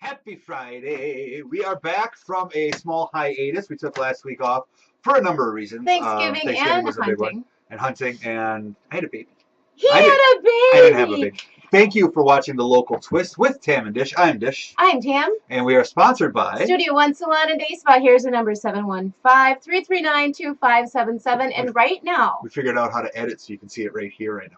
Happy Friday. We are back from a small hiatus. We took last week off for a number of reasons. Thanksgiving and was a big one. hunting. And hunting, and I had a baby. I didn't have a baby. Thank you for watching The Local Twist with Tam and Disch. I'm Disch. I'm Tam. And we are sponsored by Studio One Salon and Day Spa. Here's the number 715-339-2577. And right now, we figured out how to edit so you can see it right here, right now.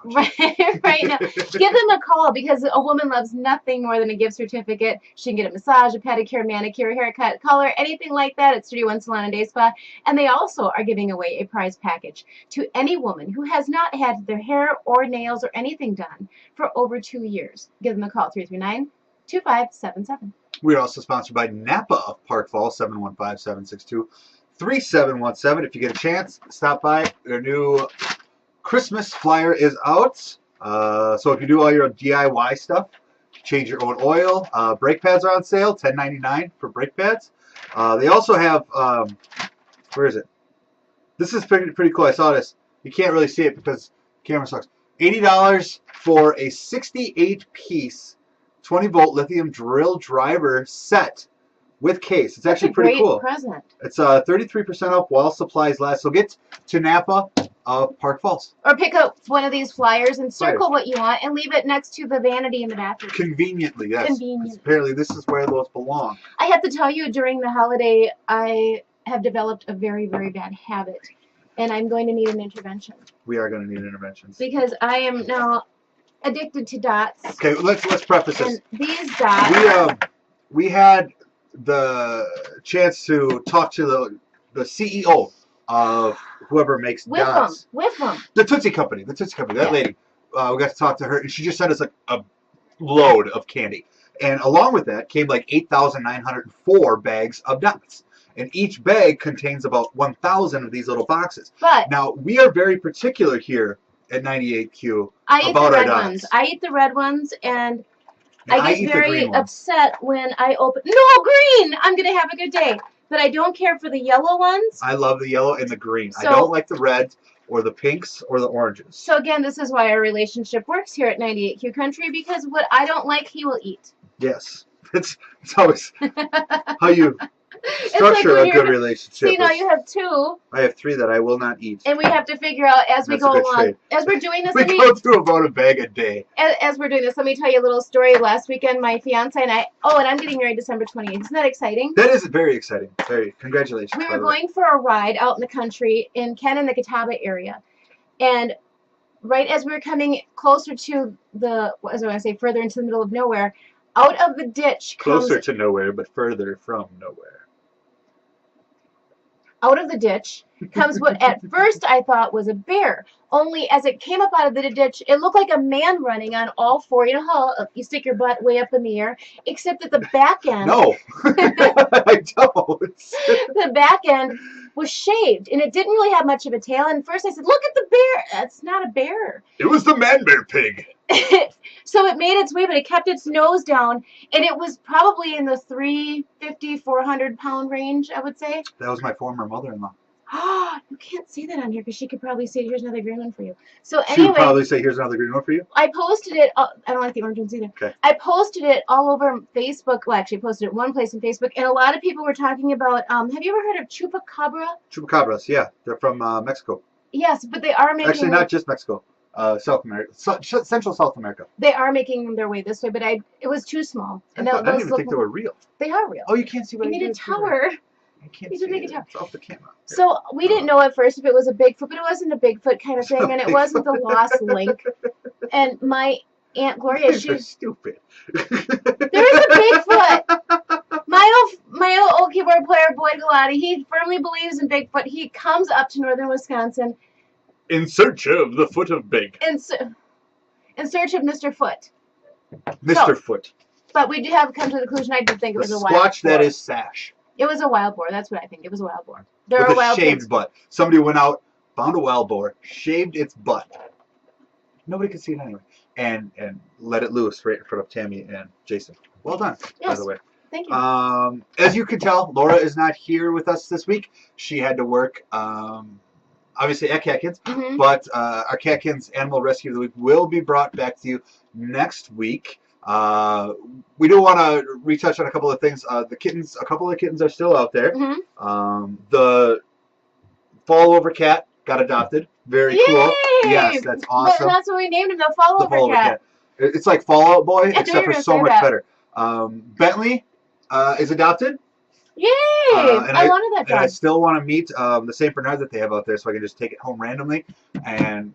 right now, give them a call because a woman loves nothing more than a gift certificate. She can get a massage, a pedicure, manicure, haircut, color, anything like that at Studio One Salon and Day Spa. And they also are giving away a prize package to any woman who has not had their hair or nails or anything done for over 2 years. Give them a call, 339-2577. We are also sponsored by Napa of Park Falls, 715-762-3717. If you get a chance, stop by. Their new Christmas flyer is out. So if you do all your DIY stuff, change your own oil. Brake pads are on sale, $10.99 for brake pads. They also have, where is it? This is pretty cool. I saw this. You can't really see it because the camera sucks. $80 for a 68-piece 20-volt lithium drill driver set with case. It's actually pretty cool. Present. It's 33% off while supplies last. So get to Napa of Park Falls. Or pick up one of these flyers and circle what you want and leave it next to the vanity in the bathroom. Conveniently, yes. Conveniently. Apparently this is where those belong. I have to tell you, during the holiday, I have developed a very, very bad habit. And I'm going to need an intervention. We are going to need interventions. Because I am now addicted to dots. Okay, let's preface this. And these dots. We had the chance to talk to the CEO of whoever makes dots. With them. The Tootsie Company. That lady. We got to talk to her, and she just sent us a load of candy. And along with that came like 8,904 bags of dots. And each bag contains about 1,000 of these little boxes. But now, we are very particular here at 98Q about our dots. I eat the red ones, and I get very upset when I open... No, green! I'm going to have a good day. But I don't care for the yellow ones. I love the yellow and the green. I don't like the reds or the pinks or the oranges. So, again, this is why our relationship works here at 98Q Country, because what I don't like, he will eat. Yes. It's always how you... structure a good relationship. So, now you have 2. I have 3 that I will not eat. And we have to figure out as we go along. As we're doing this, we go through about a bag a day. As we're doing this, let me tell you a little story. Last weekend, my fiance and I, and I'm getting married December 28th. Isn't that exciting? That is very exciting. Congratulations. We were going for a ride out in the country in Ken and the Catawba area. And right as we were coming closer to further into the middle of nowhere, out of the ditch comes... Closer to nowhere, but further from nowhere. Out of the ditch comes what at first I thought was a bear. Only as it came up out of the ditch, it looked like a man running on all 4. You know how you stick your butt way up in the air? Except at the back end. No, I don't. The back end was shaved, and it didn't really have much of a tail. And first I said, look at the bear. That's not a bear. It was the man-bear pig. So it made its way, but it kept its nose down, and it was probably in the 350, 400-pound range, I would say. That was my former mother-in-law. You can't say that on here because she could probably say, here's another green one for you. So anyway, she would probably say, here's another green one for you? I posted it. I don't like the orange ones either. Okay. I posted it all over Facebook. Well, actually, I posted it one place on Facebook, and a lot of people were talking about, have you ever heard of chupacabra? Chupacabras, yeah. They're from Mexico. Yes, but they are making... Actually, not just Mexico. South America, Central South America. They are making their way this way, but it was too small. And I didn't even think they were real. They are real. Oh, you can't see what you need a tower. I can't see it. It's off the camera. So we didn't know at first if it was a Bigfoot, but it wasn't a Bigfoot kind of thing, and it wasn't the lost link. And my Aunt Gloria, she's stupid. There is a Bigfoot. My old keyboard player, Boyd Galati, he firmly believes in Bigfoot. He comes up to northern Wisconsin in search of the foot of Big. In search of Mr. Foot. Mr. Foot. But we do have come to the conclusion. I did think it was a wild Squatch boar. That is Sash. It was a wild boar. That's what I think. It was a wild boar. With a shaved butt. Somebody went out, found a wild boar, shaved its butt. Nobody could see it anyway. And let it loose right in front of Tammy and Jason. Well done, by the way. Thank you. As you can tell, Laura is not here with us this week. She had to work, obviously at Catkins, but our Catkins Animal Rescue of the Week will be brought back to you next week. We do want to retouch on a couple of things. A couple of kittens are still out there. Mm-hmm. The fall over cat got adopted. Very cool. Yes, that's awesome. That's what we named him, the fall over cat. It's like Fallout Boy, I except for so much better. Bentley is adopted. Yay! I wanted that dog. And I still want to meet the St. Bernard that they have out there, so I can just take it home randomly and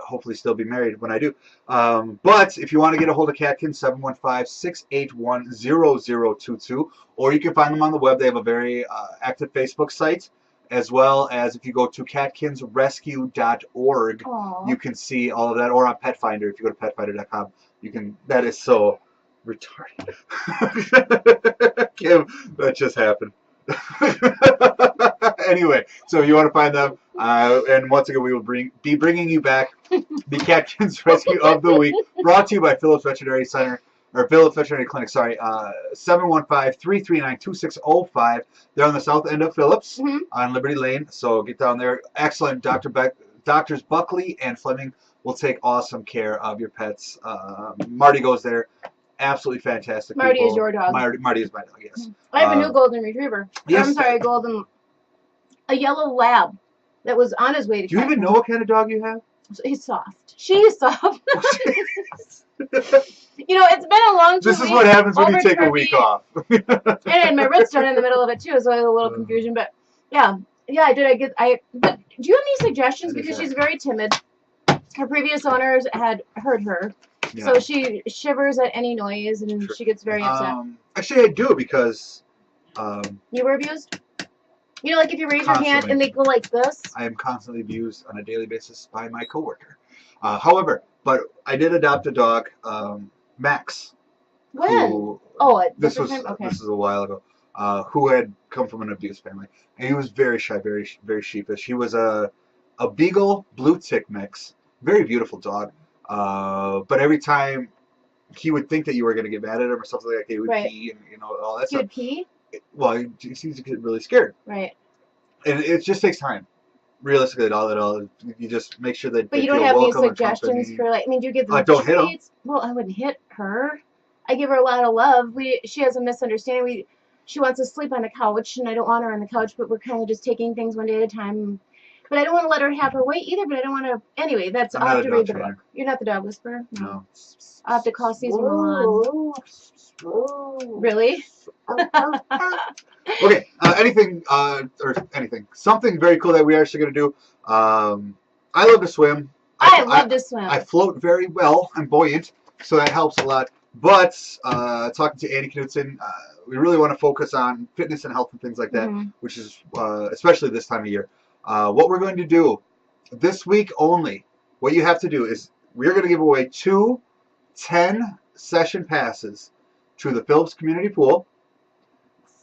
hopefully still be married when I do. But if you want to get a hold of Catkin, 715-681-0022, or you can find them on the web. They have a very active Facebook site, as well as if you go to catkinsrescue.org, you can see all of that, or on Pet Finder. If you go to petfinder.com, you can. That is so retarded. Kim, that just happened. Anyway, so you want to find them, and once again, we will be bringing you back the Catkins Rescue of the Week, brought to you by Phillips Veterinary Center, or Phillips Veterinary Clinic, sorry, 715-339-2605. They're on the south end of Phillips, on Liberty Lane, so get down there. Excellent. Doctors Buckley and Fleming will take awesome care of your pets. Marty goes there. Absolutely fantastic. Marty people. Is your dog. Marty is my dog, yes. I have a new golden retriever. Yes. I'm sorry, a yellow lab that was on his way to Do you even know what kind of dog you have? He's soft. She's soft. You know, it's been a long 2 weeks. This is what happens when you take a week off. And my roots done in the middle of it too, so I had a little confusion. But yeah, I did. But do you have any suggestions? Because she's very timid. Her previous owners had hurt her. Yeah. So she shivers at any noise, and she gets very upset. Actually, I do, because... you were abused? You know, like if you raise your hand and they go like this? I am constantly abused on a daily basis by my coworker. However, but I did adopt a dog, Max. When? This is a while ago. Who had come from an abused family. And he was very shy, very, very sheepish. He was a Beagle Blue Tick mix. Very beautiful dog. But every time he would think that you were going to get mad at him or something like that, he would pee and all that stuff. He would pee? Well, he seems to get really scared. Right. And it just takes time. Realistically, you just make sure that. But you don't have any suggestions for, like, I mean, do you give them don't hit him. Well, I wouldn't hit her. I give her a lot of love. She has a misunderstanding. She wants to sleep on the couch, and I don't want her on the couch, but we're kind of just taking things one day at a time. But I don't want to let her have her way either, but I don't want to... Anyway, I'll have to read the book. You're not the dog whisperer? No. I'll have to call Caesar Milan. Really? Okay, something very cool that we are actually going to do. I love to swim. I love to swim. I float very well. I'm buoyant, so that helps a lot. But talking to Annie Knudsen, we really want to focus on fitness and health and things like that, which is especially this time of year. What we're going to do this week only, what you have to do is we're going to give away 2 10-session passes to the Phillips Community Pool.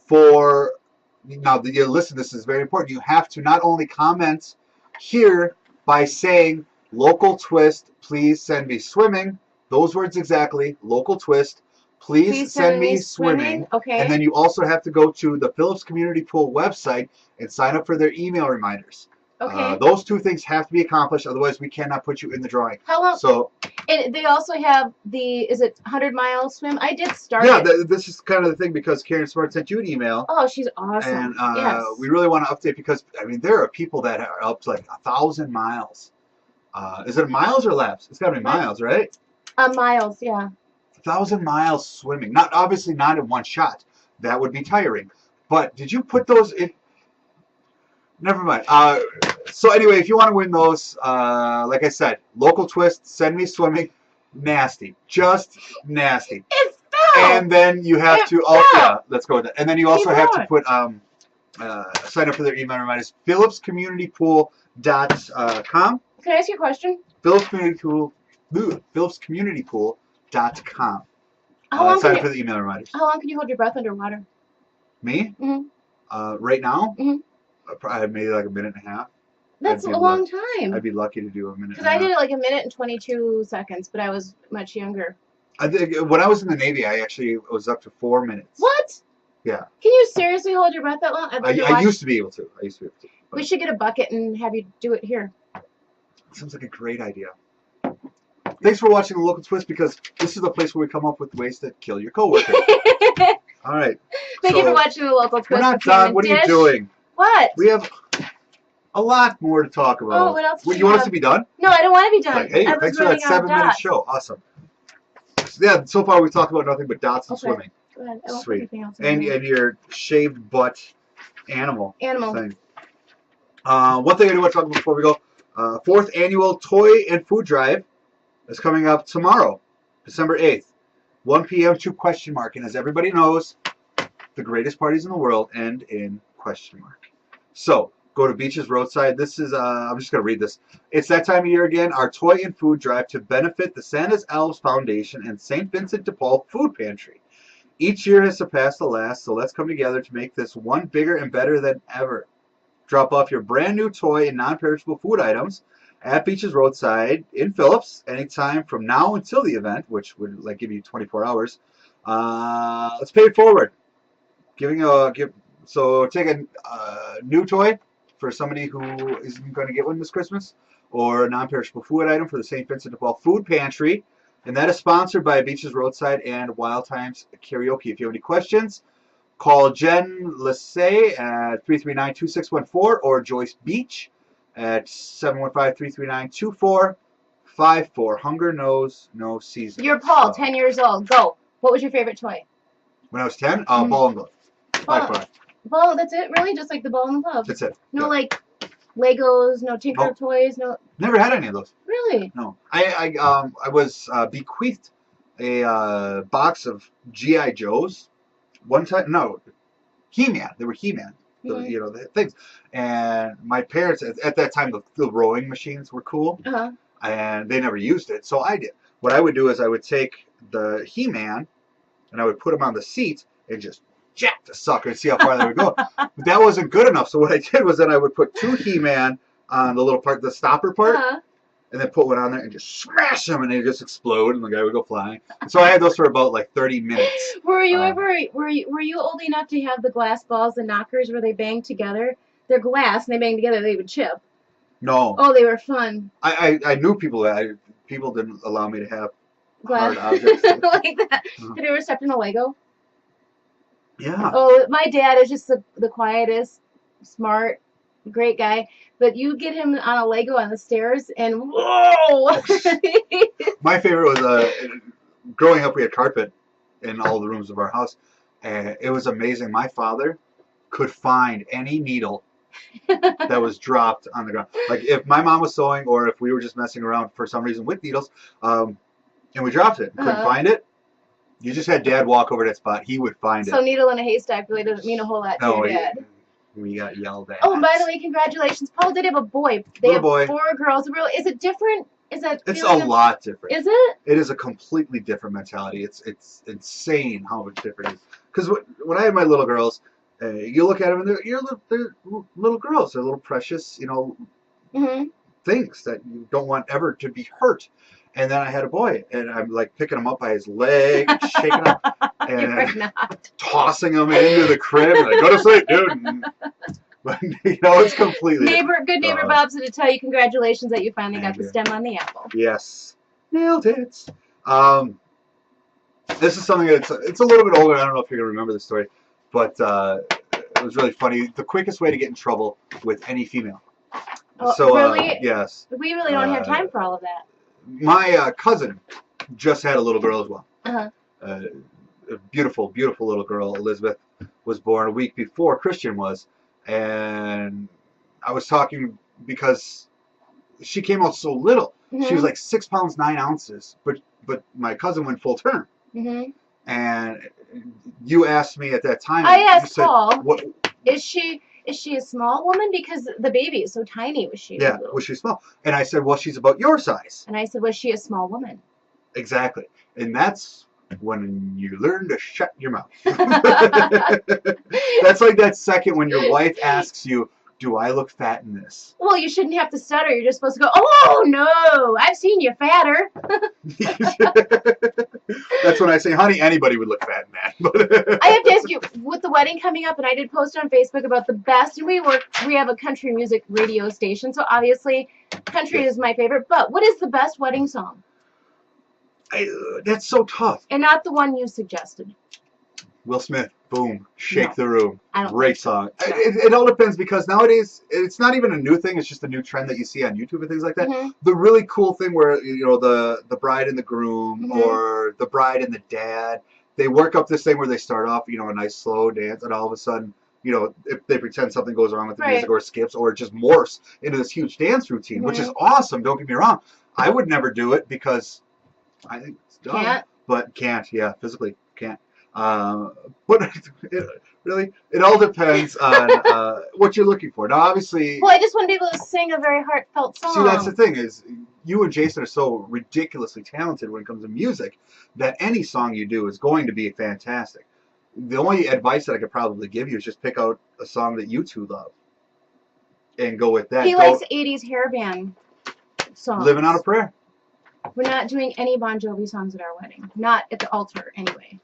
Listen, this is very important. You have to not only comment here by saying, local twist, please send me swimming. Those words exactly, local twist, please send me swimming. Okay. And then you also have to go to the Phillips Community Pool website and sign up for their email reminders. Okay. Those 2 things have to be accomplished, otherwise we cannot put you in the drawing. How long? So, and they also have is it 100-mile swim? I did start this is kind of the thing, because Karen Smart sent you an email. Oh, she's awesome. And yes. We really want to update, because, I mean, there are people that are up to like 1,000 miles. Is it miles or laps? It's got to be miles, right? Miles, yeah. 1,000 miles swimming. Obviously not in one shot. That would be tiring. But did you put those in? Never mind. So anyway, if you want to win those, like I said, local twist, send me swimming, nasty, just nasty. It's fell. And then you have let's go with that. And then you also have to put sign up for their email reminders. PhillipsCommunityPool.com. Can I ask you a question? PhillipsCommunityPool.com. Sign up for the email reminders. How long can you hold your breath underwater? Me? Right now? Probably maybe like a minute and a half. That's a long time. I'd be lucky to do a minute. Because I did it like a minute and 22 seconds, but I was much younger. When I was in the Navy, I actually was up to 4 minutes. What? Yeah. Can you seriously hold your breath that long? I used to be able to. We should get a bucket and have you do it here. Sounds like a great idea. Thanks for watching The Local Twist, because this is the place where we come up with ways to kill your coworker. All right. Thank you for watching The Local Twist. We're not done. What are you doing? What? We have a lot more to talk about. Oh, what else do you want us to be done? No, I don't want to be done. Like, hey, thanks for that 7-minute show. Awesome. Yeah, so far we've talked about nothing but dots and swimming. Go ahead. I won't put Sweet. anything else in And there. your shaved butt animal thing. One thing I do want to talk about before we go. 4th annual Toy and Food Drive is coming up tomorrow, December 8th. 1 p.m. to question mark. And as everybody knows, the greatest parties in the world end in question mark. So, go to Beaches Roadside. This is, I'm just going to read this. It's that time of year again, our Toy and Food Drive to benefit the Santa's Elves Foundation and St. Vincent de Paul Food Pantry. Each year has surpassed the last, so let's come together to make this one bigger and better than ever. Drop off your brand new toy and non-perishable food items at Beaches Roadside in Phillips anytime from now until the event, which would give you 24 hours. Let's pay it forward. So take a new toy for somebody who isn't going to get one this Christmas, or a non-perishable food item for the St. Vincent de Paul Food Pantry, and that is sponsored by Beaches Roadside and Wild Times Karaoke. If you have any questions, call Jen Lassay at 339-2614 or Joyce Beach at 715-339-2454. Hunger knows no season. You're Paul, 10 years old. Go. What was your favorite toy? When I was 10, ball and glove. Ball, that's it? Really? Just like the ball and glove? That's it. No, like Legos, no Tinker toys, no. Never had any of those. Really? No. I was bequeathed a box of G.I. Joes one time. No, He-Man. They were He-Man. The things. And my parents at that time, the rowing machines were cool, and they never used it, so I did. What I would do is I would take the He-Man and I would put him on the seat and just jack the sucker and see how far they would go. But that wasn't good enough, so what I did was then I would put 2 He-Man on the little part, the stopper part, and then put one on there and just smash them, and they just explode, and the guy would go flying. And so I had those for about 30 minutes. Were you were you old enough to have the glass balls and knockers where they bang together? They're glass and they bang together, they would chip. No. Oh, they were fun. I knew people people didn't allow me to have glass hard objects. like that. Have you ever stepped in a Lego? Yeah. Oh, my dad is just the quietest, smart, great guy. But you get him on a Lego on the stairs, and whoa! My favorite was growing up. We had carpet in all the rooms of our house, and it was amazing. My father could find any needle that was dropped on the ground. Like if my mom was sewing, or if we were just messing around for some reason with needles, and we dropped it, couldn't find it. You just had Dad walk over that spot. He would find it. So needle in a haystack really doesn't mean a whole lot to your dad. We got yelled at. Oh, and by the way, congratulations. Paul did have a boy. They have 4 girls. Really, is it different? Is that? It's a lot different. Is it? It is a completely different mentality. It's insane how much different it is. Because when I had my little girls, you look at them and they're little girls. They're little precious, things that you don't want ever to be hurt. And then I had a boy, and I'm like picking him up by his leg, shaking him, and tossing him into the crib. And I go to sleep, dude. But it's completely good neighbor Bob's going to tell you congratulations that you finally got the stem on the apple. Yes, nailed it. This is something that's it's a little bit older. I don't know if you're gonna remember the story, but it was really funny. The quickest way to get in trouble with any female. Oh, so really? yes. We really don't have time for all of that. My cousin just had a little girl as well. A beautiful, beautiful little girl. Elizabeth was born a week before Christian was, and I was talking because she came out so little. She was like 6 pounds 9 ounces, but my cousin went full term. And you asked me at that time. I asked Paul, "What is she? Is she a small woman? Because the baby is so tiny. Was she? Yeah, was she small? And I said, well, she's about your size. And I said, was she a small woman? Exactly. And that's when you learn to shut your mouth. That's like that second when your wife asks you, do I look fat in this? Well, you shouldn't have to stutter. You're just supposed to go, oh, no, I've seen you fatter. That's when I say, honey, anybody would look fat in that. I have to ask you, with the wedding coming up, and I did post on Facebook about the best, and we have a country music radio station, so obviously country is my favorite, but what is the best wedding song? That's so tough. And not the one you suggested. Will Smith, boom, Shake No, the Room. I don't Great think so. song. No. It all depends because nowadays it's not even a new thing. It's just a new trend that you see on YouTube and things like that. Mhm. The really cool thing where the bride and the groom Mhm. or the bride and the dad, they work up this thing where they start off a nice slow dance and all of a sudden if they pretend something goes wrong with the music Right. or skips or it just morphs into this huge dance routine, which is awesome. Don't get me wrong. I would never do it because I think it's dumb. Can't. But can't, yeah, physically can't. But it all depends on what you're looking for. Now, obviously, Well, I just want to be able to sing a very heartfelt song. see, that's the thing is you and Jason are so ridiculously talented when it comes to music that any song you do is going to be fantastic. The only advice that I could probably give you is just pick out a song that you two love and go with that. He likes 80s hair band songs. Living on a Prayer. We're not doing any Bon Jovi songs at our wedding. Not at the altar, anyway.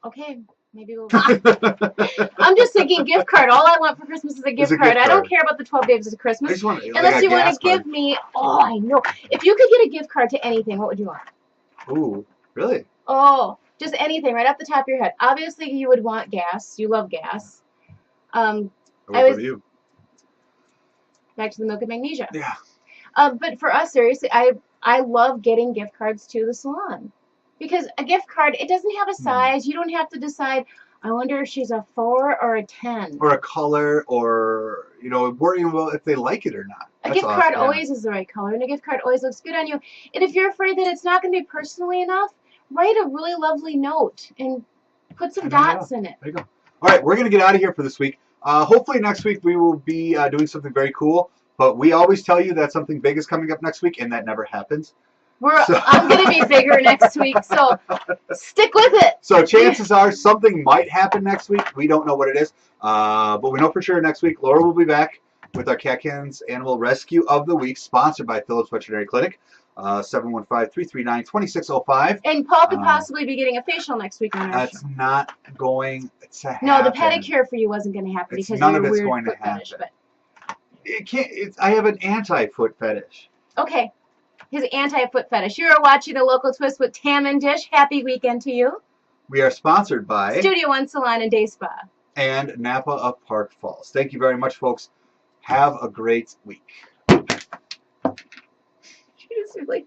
Okay, maybe we'll... I'm just thinking gift card. All I want for Christmas is a gift card. I don't care about the 12 days of Christmas. I just want, unless you want to give me... Oh, I know. If you could get a gift card to anything, what would you want? Ooh, really? Oh, just anything right off the top of your head. Obviously, you would want gas. You love gas. What about you? Back to the milk and magnesia. Yeah. But for us, seriously, I love getting gift cards to the salon. Because a gift card, it doesn't have a size. You don't have to decide, I wonder if she's a 4 or a 10. Or a color, or, worrying about if they like it or not. A gift card always is the right color, and a gift card always looks good on you. And if you're afraid that it's not going to be personally enough, write a really lovely note and put some dots in it. There you go. All right, we're going to get out of here for this week. Hopefully next week we will be doing something very cool. But we always tell you that something big is coming up next week, and that never happens. I'm going to be bigger next week, so stick with it. So chances are something might happen next week. We don't know what it is, but we know for sure next week Laura will be back with our Cat Cannon's Animal Rescue of the Week, sponsored by Phillips Veterinary Clinic, 715-339-2605. And Paul could possibly be getting a facial next week on our That's show. not going to happen. No, the pedicure for you wasn't going to happen because none of of your it's weird going to foot fetish. happen. But it can't. I have an anti-foot fetish. okay. His anti-foot fetish. You are watching The Local Twist with Tam and Disch. Happy weekend to you. We are sponsored by Studio One Salon and Day Spa. And Napa of Park Falls. Thank you very much, folks. Have a great week. She's really...